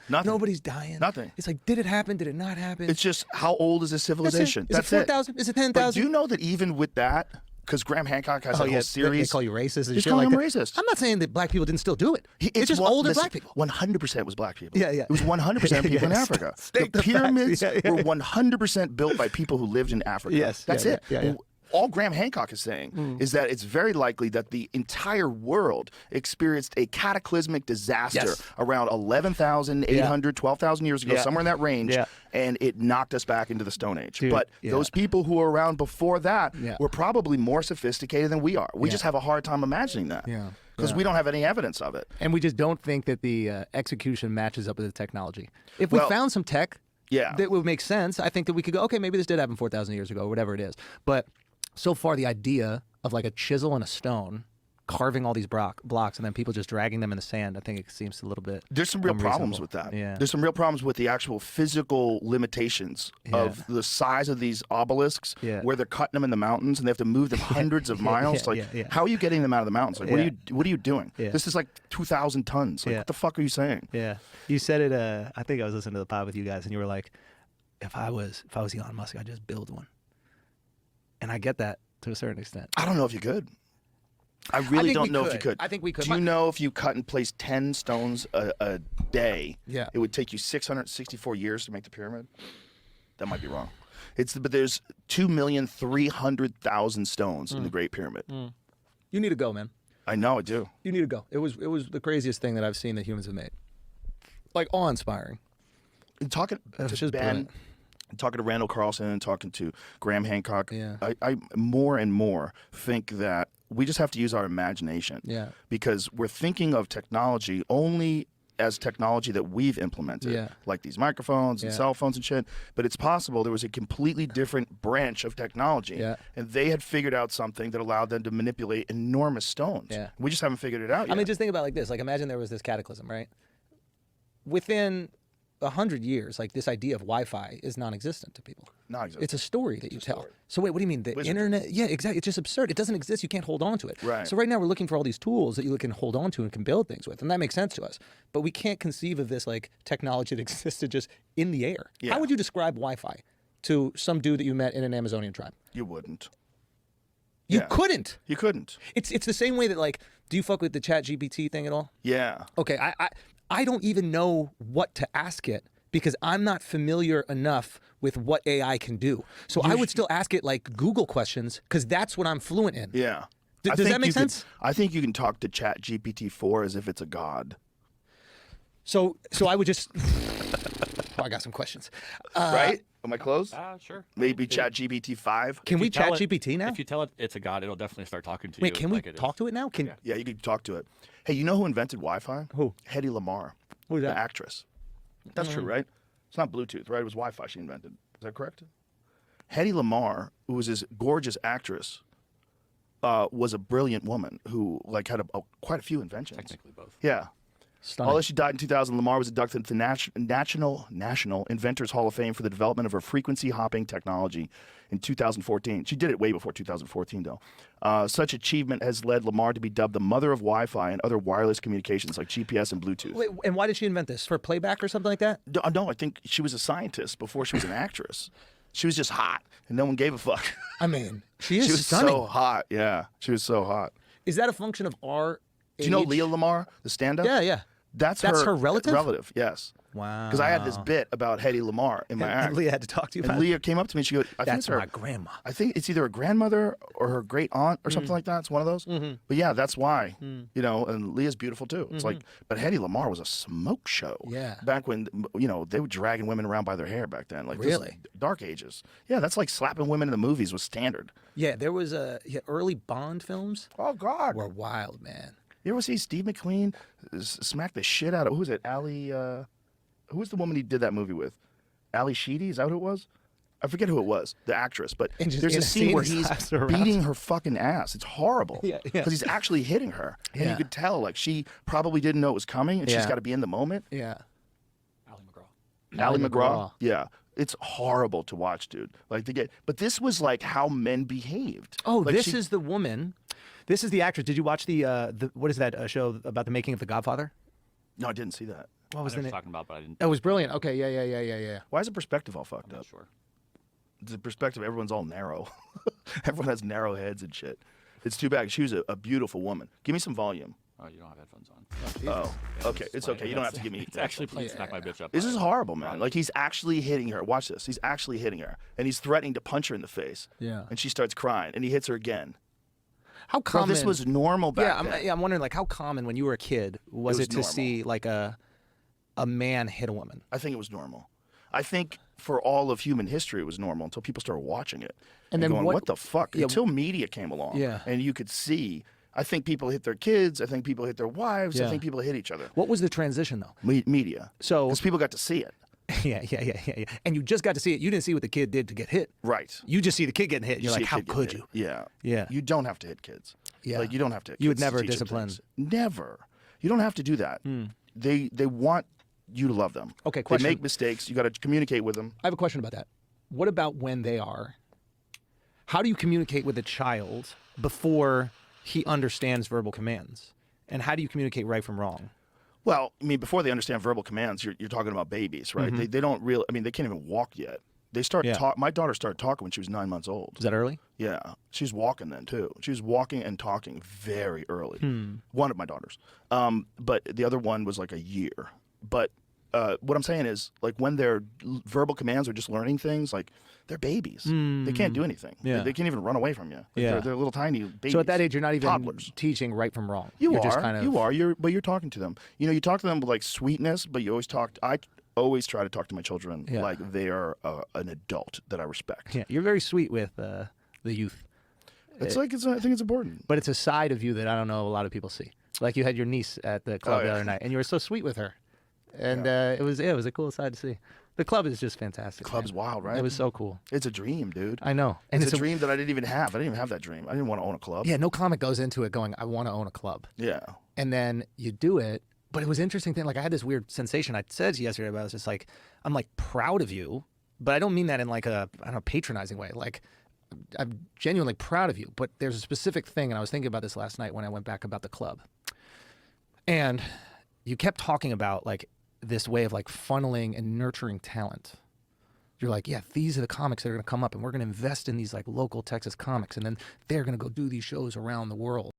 Nothing. Nobody's dying. Nothing. It's like, did it happen? Did it not happen? It's just, how old is this civilization? Is it 4,000? Is it 10,000? But do you know that even with that, because Graham Hancock has a whole series. They call you racist and He's shit calling like him that. racist. I'm not saying that black people didn't still do it. It's just older black people. 100% was black people. Yeah, yeah. It was 100% people in Africa. The pyramids were 100% built by people who lived in Africa. Yes. That's it. Yeah. All Graham Hancock is saying is that it's very likely that the entire world experienced a cataclysmic disaster around 11,800, 12,000 years ago, somewhere in that range, and it knocked us back into the Stone Age. Dude, but those people who were around before that were probably more sophisticated than we are. We just have a hard time imagining that. Because we don't have any evidence of it. And we just don't think that the execution matches up with the technology. If we found some tech that would make sense, I think that we could go, okay, maybe this did happen 4,000 years ago, or whatever it is. But so far, the idea of like a chisel and a stone carving all these blocks and then people just dragging them in the sand, I think it seems a little bit There's some real problems with that. Yeah. There's some real problems with the actual physical limitations of the size of these obelisks, where they're cutting them in the mountains and they have to move them hundreds of miles. How are you getting them out of the mountains? Like, what are you doing? This is like 2,000 tons. Like, what the fuck are you saying? Yeah. You said it, I think I was listening to the pod with you guys and you were like, if I was Elon Musk, I'd just build one. And I get that to a certain extent. I don't know if you could. I really don't know if you could. I think we could. Do you know if you cut and place 10 stones a day, it would take you 664 years to make the pyramid? That might be wrong. But there's 2,300,000 stones in the Great Pyramid. You need to go, man. I know, I do. You need to go. It was the craziest thing that I've seen that humans have made. Like, awe-inspiring. Talking to Ben, talking to Randall Carlson and talking to Graham Hancock, I more and more think that we just have to use our imagination. Because we're thinking of technology only as technology that we've implemented, like these microphones and cell phones and shit. But it's possible there was a completely different branch of technology, and they had figured out something that allowed them to manipulate enormous stones. We just haven't figured it out yet. I mean, just think about it like this. Like, imagine there was this cataclysm, right? Within 100 years, like, this idea of Wi-Fi is non-existent to people. Non-existent. It's a story that you tell. So wait, what do you mean? The internet? Yeah, exactly. It's just absurd. It doesn't exist. You can't hold on to it. Right. So right now we're looking for all these tools that you can hold on to and can build things with, and that makes sense to us. But we can't conceive of this like technology that existed just in the air. How would you describe Wi-Fi to some dude that you met in an Amazonian tribe? You wouldn't. You couldn't. You couldn't. It's the same way that, like, do you fuck with the ChatGPT thing at all? Yeah. Okay, I don't even know what to ask it because I'm not familiar enough with what AI can do. So I would still ask it like Google questions because that's what I'm fluent in. Yeah. Does that make sense? I think you can talk to ChatGPT-4 as if it's a god. So I would just. I got some questions. Right? Am I close? Sure. Maybe ChatGPT-5. Can we chat GPT now? If you tell it it's a god, it'll definitely start talking to you. Wait, can we talk to it now? Yeah, you can talk to it. Hey, you know who invented Wi-Fi? Who? Hedy Lamarr. Who's that? The actress. That's true, right? It's not Bluetooth, right? It was Wi-Fi she invented. Is that correct? Hedy Lamarr, who was this gorgeous actress, was a brilliant woman who had quite a few inventions. Technically both. Yeah. Stunning. Although she died in 2000, Lamarr was inducted into the National Inventors Hall of Fame for the development of her frequency hopping technology in 2014. She did it way before 2014, though. Such achievement has led Lamarr to be dubbed the mother of Wi-Fi and other wireless communications like GPS and Bluetooth. Wait, and why did she invent this? For playback or something like that? No, I think she was a scientist before she was an actress. She was just hot, and no one gave a fuck. I mean, she is She was stunning. so hot, yeah. She was so hot. Is that a function of our Do you know Leah Lamarr, the stand-up? Yeah. That's her relative? Relative, yes. Wow. Because I had this bit about Hedy Lamarr in my act. And Leah had to talk to you about And Leah came up to me and she goes, I think That's it's her, my grandma. I think it's either a grandmother or her great aunt or something like that. It's one of those. But yeah, that's why. You know, and Leah's beautiful too. It's like, but Hedy Lamarr was a smoke show. Yeah. Back when, they were dragging women around by their hair back then. Like Really? Dark ages. Yeah, that's like slapping women in the movies was standard. Yeah, there was early Bond films Oh, God. were wild, man. You ever see Steve McQueen smack the shit out of, who was it? Who was the woman he did that movie with? Ali Sheedy? Is that who it was? I forget who it was, the actress. But And just there's in a a scene scene where he he's slaps her around. beating her fucking ass. It's horrible. Yeah. Because he's actually hitting her. And Yeah. you could tell, like, she probably didn't know it was coming, and she's Yeah. got to be in the moment. Yeah. Ali McGraw. Ali Ali McGraw. McGraw. Yeah. It's horrible to watch, dude. But this was like how men behaved. Oh, Like, this is the woman. This is the actress. Did you watch the what is that show about the making of The Godfather? No, I didn't see that. What was I know the what name? you're talking about, but I didn't. It was brilliant. Okay, yeah. Why is the perspective all fucked I'm up? not sure. The perspective, everyone's all narrow. Everyone has narrow heads and shit. It's too bad. She was a beautiful woman. Give me some volume. Oh, you don't have headphones on. Oh, okay. It's okay. You don't have to give me. It's actually playing Smack My Bitch Up. This is horrible, man. Like, he's actually hitting her. Watch this. He's actually hitting her. And he's threatening to punch her in the face. Yeah. And she starts crying. And he hits her again. How common? Bro, this was normal back then. I'm wondering, like, how common when you were a kid was it to normal. see, like, a man hit a woman? I think it was normal. I think for all of human history, it was normal until people started watching it. And then going, what the fuck? Yeah, until media came along. Yeah. And you could see. I think people hit their kids. I think people hit their wives. I think people hit each other. What was the transition, though? Media. So, because people got to see it. Yeah. And you just got to see it. You didn't see what the kid did to get hit. Right. You just see the kid getting hit. And you're like, how could you? Yeah. Yeah. You don't have to hit kids. Yeah. Like, you don't have to hit kids. You would never to teach them discipline. things. Never. You don't have to do that. They want you to love them. Okay, question. They make mistakes. You got to communicate with them. I have a question about that. What about when they are? How do you communicate with a child before he understands verbal commands? And how do you communicate right from wrong? Well, I mean, before they understand verbal commands, you're talking about babies, right? They don't really, I mean, they can't even walk yet. They start my daughter started talking when she was 9 months old. Is that early? Yeah. She's walking then, too. She was walking and talking very early. One of my daughters. But the other one was like a year. But what I'm saying is, like, when their verbal commands are just learning things, like, they're babies. They can't do anything. Yeah. They can't even run away from you. Like, Yeah. they're little tiny babies. So at that age, you're not even toddlers. teaching right from wrong. You're just kind of... You are. But you're talking to them. You know, you talk to them with, like, sweetness, but you always talk. I always try to talk to my children like they are an adult that I respect. Yeah, you're very sweet with the youth. I think it's important. But it's a side of you that I don't know a lot of people see. Like, you had your niece at the club the other night, and you were so sweet with her. And it was a cool side to see. The club is just fantastic. The club's wild, right? It was so cool. It's a dream, dude. I know. And it's a dream that I didn't even have. I didn't even have that dream. I didn't want to own a club. Yeah, no comic goes into it going, I want to own a club. Yeah. And then you do it. But it was interesting thing. Like, I had this weird sensation. I said yesterday, but I was just like, I'm like proud of you, but I don't mean that in like a, I don't know, patronizing way. Like, I'm genuinely proud of you. But there's a specific thing, and I was thinking about this last night when I went back about the club. And you kept talking about like this way of like funneling and nurturing talent. You're like, yeah, these are the comics that are going to come up, and we're going to invest in these like local Texas comics, and then they're going to go do these shows around the world.